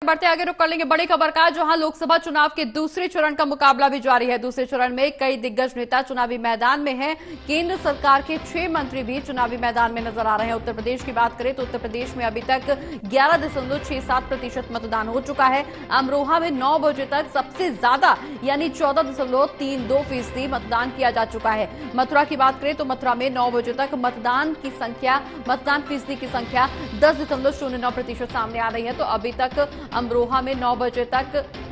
बढ़ते आगे रुक कर लेंगे बड़ी खबर का, जहां लोकसभा चुनाव के दूसरे चरण का मुकाबला भी जारी है। दूसरे चरण में कई दिग्गज नेता चुनावी मैदान में हैं। केंद्र सरकार के 6 मंत्री भी चुनावी मैदान में नजर आ रहे हैं। उत्तर प्रदेश की बात करें तो उत्तर प्रदेश में अभी तक 11.67% मतदान हो चुका है। अमरोहा में 9 बजे तक सबसे ज्यादा यानी 14.32% मतदान किया जा चुका है। मथुरा की बात करें तो मथुरा में 9 बजे तक मतदान फीसदी की संख्या 10.09% सामने आ रही है। तो अभी तक अमरोहा में 9 बजे तक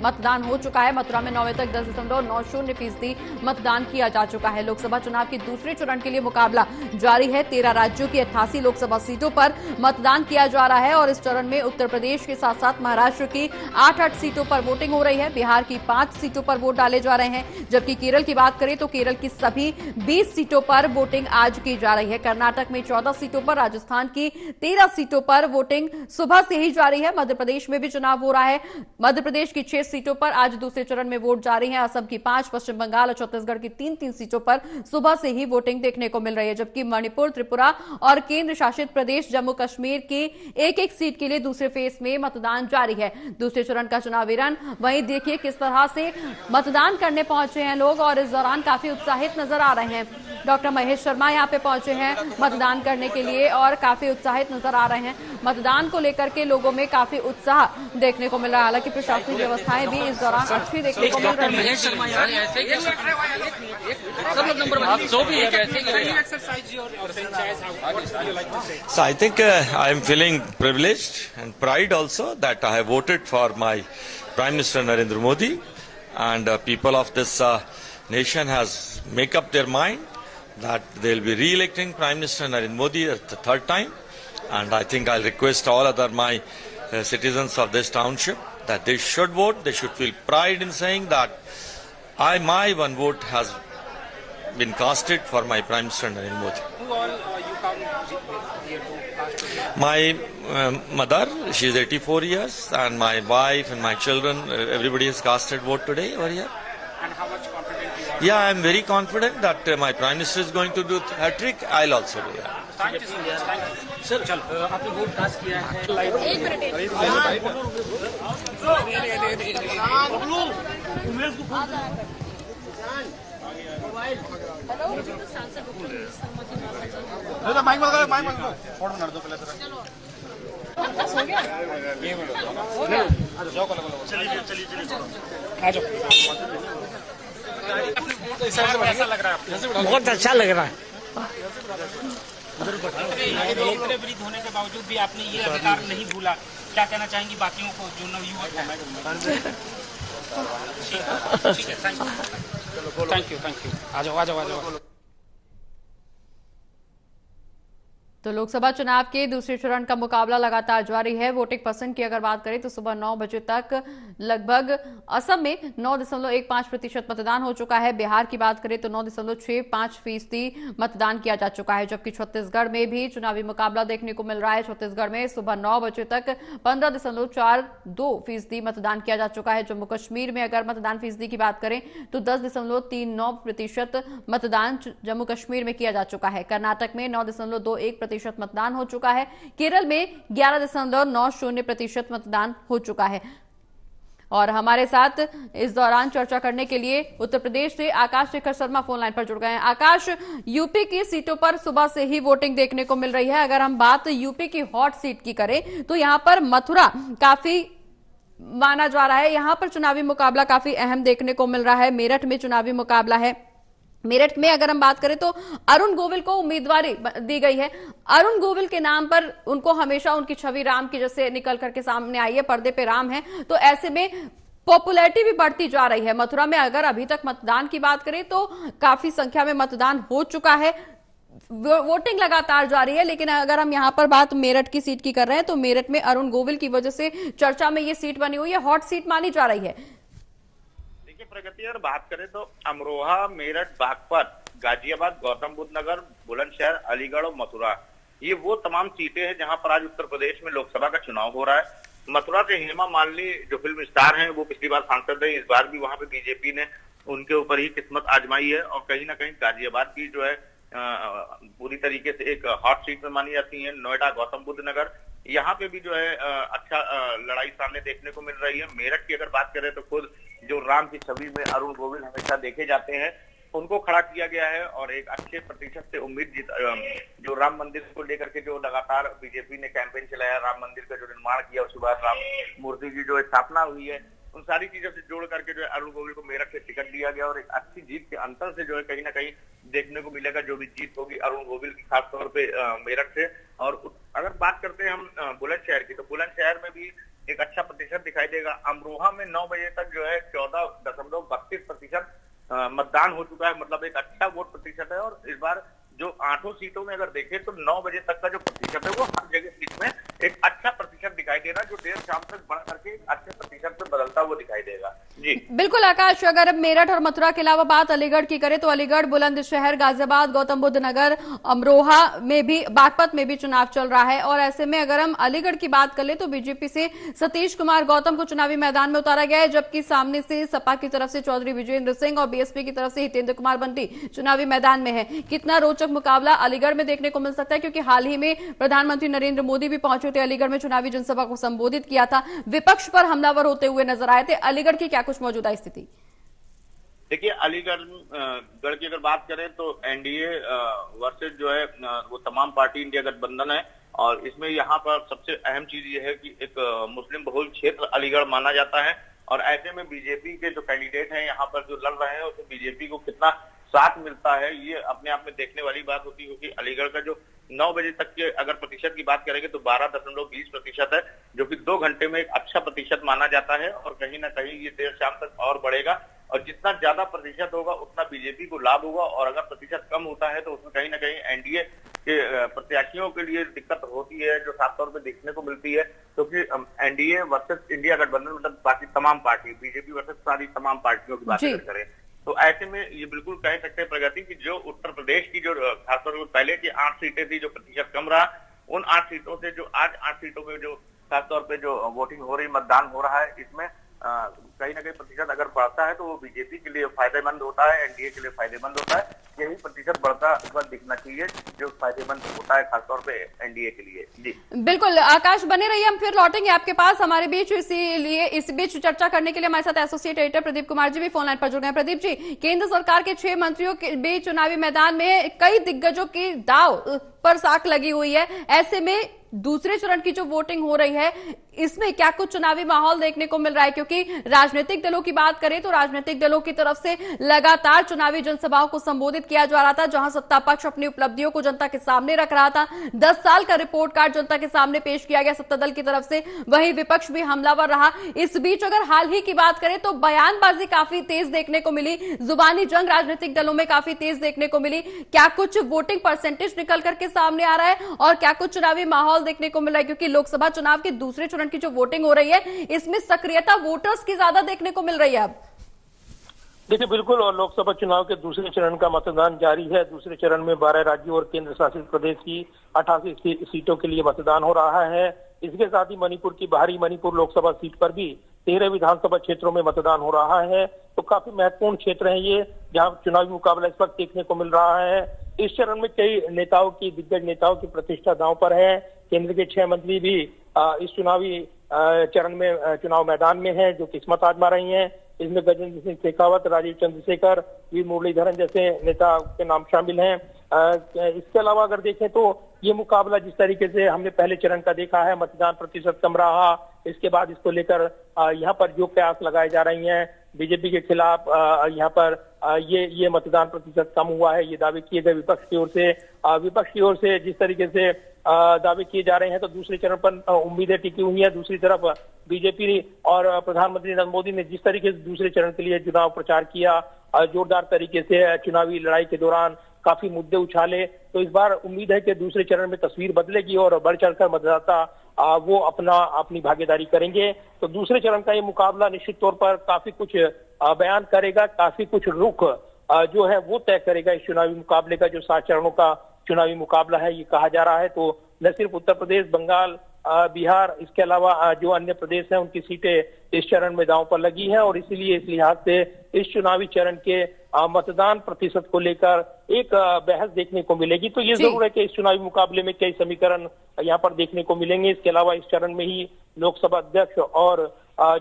मतदान हो चुका है। मथुरा में 9 बजे तक 10.90% मतदान किया जा चुका है। लोकसभा चुनाव के दूसरे चरण के लिए मुकाबला जारी है। 13 राज्यों की 88 लोकसभा सीटों पर मतदान किया जा रहा है और इस चरण में उत्तर प्रदेश के साथ साथ महाराष्ट्र की 8 सीटों पर वोटिंग हो रही है। बिहार की 5 सीटों पर वोट डाले जा रहे हैं, जबकि केरल की बात करें तो केरल की सभी 20 सीटों पर वोटिंग आज की जा रही है। कर्नाटक में 14 सीटों पर, राजस्थान की 13 सीटों पर वोटिंग सुबह से ही जारी है। मध्य प्रदेश में भी चुनाव हो रहा है। मध्य प्रदेश की 6 सीटों पर आज दूसरे चरण में वोट जारी है। असम की 5, पश्चिम बंगाल और छत्तीसगढ़ की 3 सीटों पर सुबह से ही वोटिंग देखने को मिल रही है, जबकि मणिपुर, त्रिपुरा और केंद्र शासित प्रदेश जम्मू कश्मीर की एक सीट के लिए दूसरे फेज में मतदान जारी है। दूसरे चरण का चुनावी रण वहीं देखिए किस तरह से मतदान करने पहुंचे हैं लोग और इस दौरान काफी उत्साहित नजर आ रहे हैं। डॉक्टर महेश शर्मा यहां पे पहुंचे हैं मतदान करने के लिए और काफी उत्साहित नजर आ रहे हैं। मतदान को लेकर के लोगों में काफी उत्साह देखने को मिल रहा है। हालांकि प्रशासनिक व्यवस्थाएं भी इस दौरान अच्छी देखने को मिल रही है। So I think I am feeling privileged and pride also that I have voted for my Prime Minister Narendra Modi, and people of this nation has make up their mind that they will be re-electing Prime Minister Narendra Modi at the 3rd time. And I think I'll request all other my citizens of this township that they should vote. They should feel pride in saying that my one vote has been casted for my Prime Minister Narendra Modi. Who all you come here to cast? My mother, she is 84 years, and my wife and my children, everybody has casted vote today over here. And how much confident you are? Yeah, I am very confident that my Prime Minister is going to do hat-trick. I'll also do that. Thank you so much. Thank you. Sir चलो आपने vote cast किया है। एक minute बहुत अच्छा लग रहा है। लोकतंत्र विरुद्ध होने के बावजूद भी आपने ये अधिकार नहीं भूला, क्या कहना चाहेंगी बाकियों को जो नवयुवक हैं? ठीक है, थैंक यू। आ जाओ। तो लोकसभा चुनाव के दूसरे चरण का मुकाबला लगातार जारी है। वोटिंग पर्सेंट की अगर बात करें तो सुबह 9 बजे तक लगभग असम में 9.15% मतदान हो चुका है। बिहार की बात करें तो 9.65% मतदान किया जा चुका है, जबकि छत्तीसगढ़ में भी चुनावी मुकाबला देखने को मिल रहा है। छत्तीसगढ़ में सुबह 9 बजे तक 15.42% मतदान किया जा चुका है। जम्मू कश्मीर में अगर मतदान फीसदी की बात करें तो 10.39% मतदान जम्मू कश्मीर में किया जा चुका है। कर्नाटक में 9.21% मतदान हो चुका है। केरल में 11.90% मतदान हो चुका है। और हमारे साथ इस दौरान चर्चा करने के लिए उत्तर प्रदेश से आकाश शेखर शर्मा फोन लाइन पर जुड़ गए हैं। आकाश, यूपी की सीटों पर सुबह से ही वोटिंग देखने को मिल रही है। अगर हम बात यूपी की हॉट सीट की करें तो यहां पर मथुरा काफी माना जा रहा है। यहां पर चुनावी मुकाबला काफी अहम देखने को मिल रहा है। मेरठ में चुनावी मुकाबला है। मेरठ में अगर हम बात करें तो अरुण गोविल को उम्मीदवारी दी गई है। अरुण गोविल के नाम पर उनको हमेशा उनकी छवि राम की जैसे निकल करके सामने आई है, पर्दे पे राम है, तो ऐसे में पॉपुलैरिटी भी बढ़ती जा रही है। मथुरा में अगर अभी तक मतदान की बात करें तो काफी संख्या में मतदान हो चुका है। वोटिंग लगातार जारी है, लेकिन अगर हम यहां पर बात मेरठ की सीट की कर रहे हैं तो मेरठ में अरुण गोविल की वजह से चर्चा में ये सीट बनी हुई है, हॉट सीट मानी जा रही है। प्रगति अगर बात करें तो अमरोहा, मेरठ, बागपत, गाजियाबाद, गौतम बुद्ध नगर, बुलंदशहर, अलीगढ़ और मथुरा, ये वो तमाम सीटें हैं जहां पर आज उत्तर प्रदेश में लोकसभा का चुनाव हो रहा है। मथुरा से हेमा मालिनी जो फिल्म स्टार हैं, वो पिछली बार सांसद रही, इस बार भी वहां पे बीजेपी ने उनके ऊपर ही किस्मत आजमाई है। और कहीं ना कहीं गाजियाबाद की जो है पूरी तरीके से एक हॉट सीट में मानी जाती है। नोएडा, गौतम बुद्ध नगर, यहाँ पे भी जो है अच्छा लड़ाई सामने देखने को मिल रही है। मेरठ की अगर बात करें तो खुद जो राम की छवि में अरुण गोविल हमेशा देखे जाते हैं, उनको खड़ा किया गया है और एक अच्छे प्रतिशत से उम्मीद जो राम मंदिर को लेकर के जो लगातार बीजेपी ने कैंपेन चलाया, राम मंदिर का जो निर्माण किया, उसके बाद राम मूर्ति की जो स्थापना हुई है, उन सारी चीजों से जोड़ करके जो है अरुण गोविल को मेरठ से टिकट दिया गया और एक अच्छी जीत के अंतर से जो है कहीं ना कहीं देखने को मिलेगा जो भी जीत होगी अरुण गोविल की, खासतौर पे मेरठ से। और अगर बात करते हैं हम बुलंदशहर की, तो बुलंदशहर में भी एक अच्छा प्रतिशत दिखाई देगा। अमरोहा में 9 बजे तक जो है 14.32% मतदान हो चुका है, मतलब एक अच्छा वोट प्रतिशत है। और इस बार जो 8 सीटों में अगर देखें तो 9 बजे तक का जो प्रतिशत है वो हर जगह सीट में एक अच्छा प्रतिशत दिखाई दे रहा है, जो देर शाम तक बढ़ करके एक अच्छे प्रतिशत में बदलता हुआ दिखाई देगा। जी बिल्कुल आकाश, अगर अब मेरठ और मथुरा के अलावा बात अलीगढ़ की करें तो अलीगढ़, बुलंदशहर, गाजियाबाद, गौतम बुद्ध नगर, अमरोहा में भी, बागपत में भी चुनाव चल रहा है। और ऐसे में अगर हम अलीगढ़ की बात कर ले तो बीजेपी से सतीश कुमार गौतम को चुनावी मैदान में उतारा गया है, जबकि सामने से सपा की तरफ से चौधरी विजेंद्र सिंह और बीएसपी की तरफ से हितेंद्र कुमार बंटी चुनावी मैदान में है। कितना रोचक मुकाबला अलीगढ़ में देखने को मिल सकता है, क्योंकि हाल ही में प्रधानमंत्री नरेंद्र मोदी भी पहुंचे थे अलीगढ़ में, चुनावी जनसभा को संबोधित किया था, विपक्ष पर हमलावर होते हुए नजर आए थे। अलीगढ़ की क्या कुछ मौजूदा स्थिति? देखिए, अलीगढ़ की अगर बात करें तो एनडीए वर्सेस जो है वो तमाम पार्टी इंडिया गठबंधन है। और इसमें यहाँ पर सबसे अहम चीज ये है कि एक मुस्लिम बहुल क्षेत्र अलीगढ़ माना जाता है। और ऐसे में बीजेपी के जो कैंडिडेट हैं यहाँ पर जो लड़ रहे हैं, उसमें बीजेपी को कितना साथ मिलता है ये अपने आप में देखने वाली बात होती है। क्योंकि अलीगढ़ का जो 9 बजे तक के अगर प्रतिशत की बात करेंगे तो 12.20% है, जो कि 2 घंटे में एक अच्छा प्रतिशत माना जाता है। और कहीं ना कहीं ये देर शाम तक और बढ़ेगा, और जितना ज्यादा प्रतिशत होगा उतना बीजेपी को लाभ होगा। और अगर प्रतिशत कम होता है तो उसमें कहीं ना कहीं एनडीए के प्रत्याशियों के लिए दिक्कत होती है, जो साफ तौर पर देखने को मिलती है। क्योंकि एनडीए वर्सेस इंडिया गठबंधन, मतलब बाकी तमाम पार्टी, बीजेपी वर्सेस सारी तमाम पार्टियों की बात करें तो ऐसे में ये बिल्कुल कह सकते हैं प्रगति की जो उत्तर प्रदेश की जो खासतौर पर पहले की 8 सीटें थी, जो प्रतिशत कम रहा, उन 8 सीटों से जो आज 8 सीटों में जो खासतौर पे जो वोटिंग हो रही, मतदान हो रहा है, इसमें कहीं ना कहीं प्रतिशत अगर बढ़ता है तो वो बीजेपी के लिए फायदेमंद होता है, एनडीए के लिए फायदेमंद होता है। यही प्रतिशत बढ़ता इस बार दिखना चाहिए, जो फायदेमंद होता है खासतौर पे एनडीए के लिए। जी बिल्कुल आकाश, बने रहिए, हम फिर लौटेंगे आपके पास हमारे बीच। इसीलिए इस बीच चर्चा करने के लिए हमारे साथ एसोसिएट एडिटर प्रदीप कुमार जी भी फोन लाइन पर जुड़ गए। प्रदीप जी, केंद्र सरकार के 6 मंत्रियों के बीच चुनावी मैदान में कई दिग्गजों की दाव पर साख लगी हुई है। ऐसे में दूसरे चरण की जो वोटिंग हो रही है, इसमें क्या कुछ चुनावी माहौल देखने को मिल रहा है? क्योंकि राजनीतिक दलों की बात करें तो राजनीतिक दलों की तरफ से लगातार चुनावी जनसभाओं को संबोधित किया जा रहा था, जहां सत्ता पक्ष अपनी उपलब्धियों को जनता के सामने रख रहा था। 10 साल का रिपोर्ट कार्ड जनता के सामने पेश किया गया सत्ता दल की तरफ से, वहीं विपक्ष भी हमलावर रहा। इस बीच अगर हाल ही की बात करें तो बयानबाजी काफी तेज देखने को मिली, जुबानी जंग राजनीतिक दलों में काफी तेज देखने को मिली। क्या कुछ वोटिंग परसेंटेज निकल करके सामने आ रहा है और क्या कुछ चुनावी माहौल देखने को मिल रहा है? क्योंकि लोकसभा चुनाव के दूसरे चरण की जो वोटिंग हो रही है, इसमें सक्रियता वोटर्स की ज्यादा देखने को मिल रही है। अब देखिए, बिल्कुल, और लोकसभा चुनाव के दूसरे चरण का मतदान जारी है। दूसरे चरण में 12 राज्यों और केंद्र शासित प्रदेश की 88 सीटों के लिए मतदान हो रहा है। इसके साथ ही मणिपुर की बाहरी मणिपुर लोकसभा सीट पर भी 13 विधानसभा क्षेत्रों में मतदान हो रहा है। तो काफी महत्वपूर्ण क्षेत्र है ये, जहां चुनावी मुकाबला इस वक्त देखने को मिल रहा है। इस चरण में कई नेताओं की, दिग्गज नेताओं की प्रतिष्ठा दांव पर है। केंद्र के 6 मंत्री भी इस चुनावी चरण में चुनाव मैदान में हैं, जो किस्मत आजमा रही हैं। इसमें गजेंद्र सिंह शेखावत, राजीव चंद्रशेखर, वी मुरलीधरन जैसे नेता के नाम शामिल हैं। इसके अलावा अगर देखें तो ये मुकाबला जिस तरीके से हमने पहले चरण का देखा है, मतदान प्रतिशत कम रहा, इसके बाद इसको लेकर यहाँ पर जो कयास लगाए जा रही हैं बीजेपी के खिलाफ, यहाँ पर ये मतदान प्रतिशत कम हुआ है, ये दावे किए गए विपक्ष की ओर से। विपक्ष की ओर से जिस तरीके से दावे किए जा रहे हैं, तो दूसरे चरण पर उम्मीदें टिकी हुई हैं। दूसरी तरफ बीजेपी और प्रधानमंत्री नरेंद्र मोदी ने जिस तरीके से दूसरे चरण के लिए चुनाव प्रचार किया, जोरदार तरीके से चुनावी लड़ाई के दौरान काफी मुद्दे उछाले, तो इस बार उम्मीद है कि दूसरे चरण में तस्वीर बदलेगी और बढ़ चढ़कर मतदाता वो अपनी भागीदारी करेंगे। तो दूसरे चरण का ये मुकाबला निश्चित तौर पर काफी कुछ बयान करेगा, काफी कुछ रुख जो है वो तय करेगा इस चुनावी मुकाबले का। जो 7 चरणों का चुनावी मुकाबला है ये कहा जा रहा है, तो न सिर्फ उत्तर प्रदेश, बंगाल, बिहार, इसके अलावा जो अन्य प्रदेश हैं उनकी सीटें इस चरण में दांव पर लगी हैं और इसीलिए इस लिहाज से इस चुनावी चरण के मतदान प्रतिशत को लेकर एक बहस देखने को मिलेगी। तो ये जी। जरूर है कि इस चुनावी मुकाबले में कई समीकरण यहाँ पर देखने को मिलेंगे। इसके अलावा इस चरण में ही लोकसभा अध्यक्ष और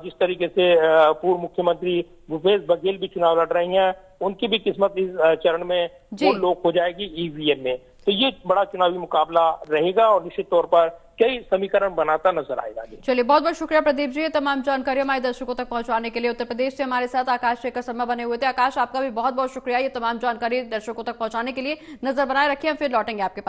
जिस तरीके से पूर्व मुख्यमंत्री भूपेश बघेल भी चुनाव लड़ रही हैं, उनकी भी किस्मत इस चरण में जी। वो लोक हो जाएगी ईवीएम में। तो ये बड़ा चुनावी मुकाबला रहेगा और निश्चित तौर पर कई समीकरण बनाता नजर आएगा। चलिए, बहुत बहुत शुक्रिया प्रदीप जी, ये तमाम जानकारी हमारे दर्शकों तक पहुंचाने के लिए। उत्तर प्रदेश से हमारे साथ आकाश शेखर शर्मा बने हुए थे। आकाश, आपका भी बहुत बहुत शुक्रिया ये तमाम जानकारी दर्शकों तक पहुंचाने के लिए। नजर बनाए रखिए, हम फिर लौटेंगे आपके पास।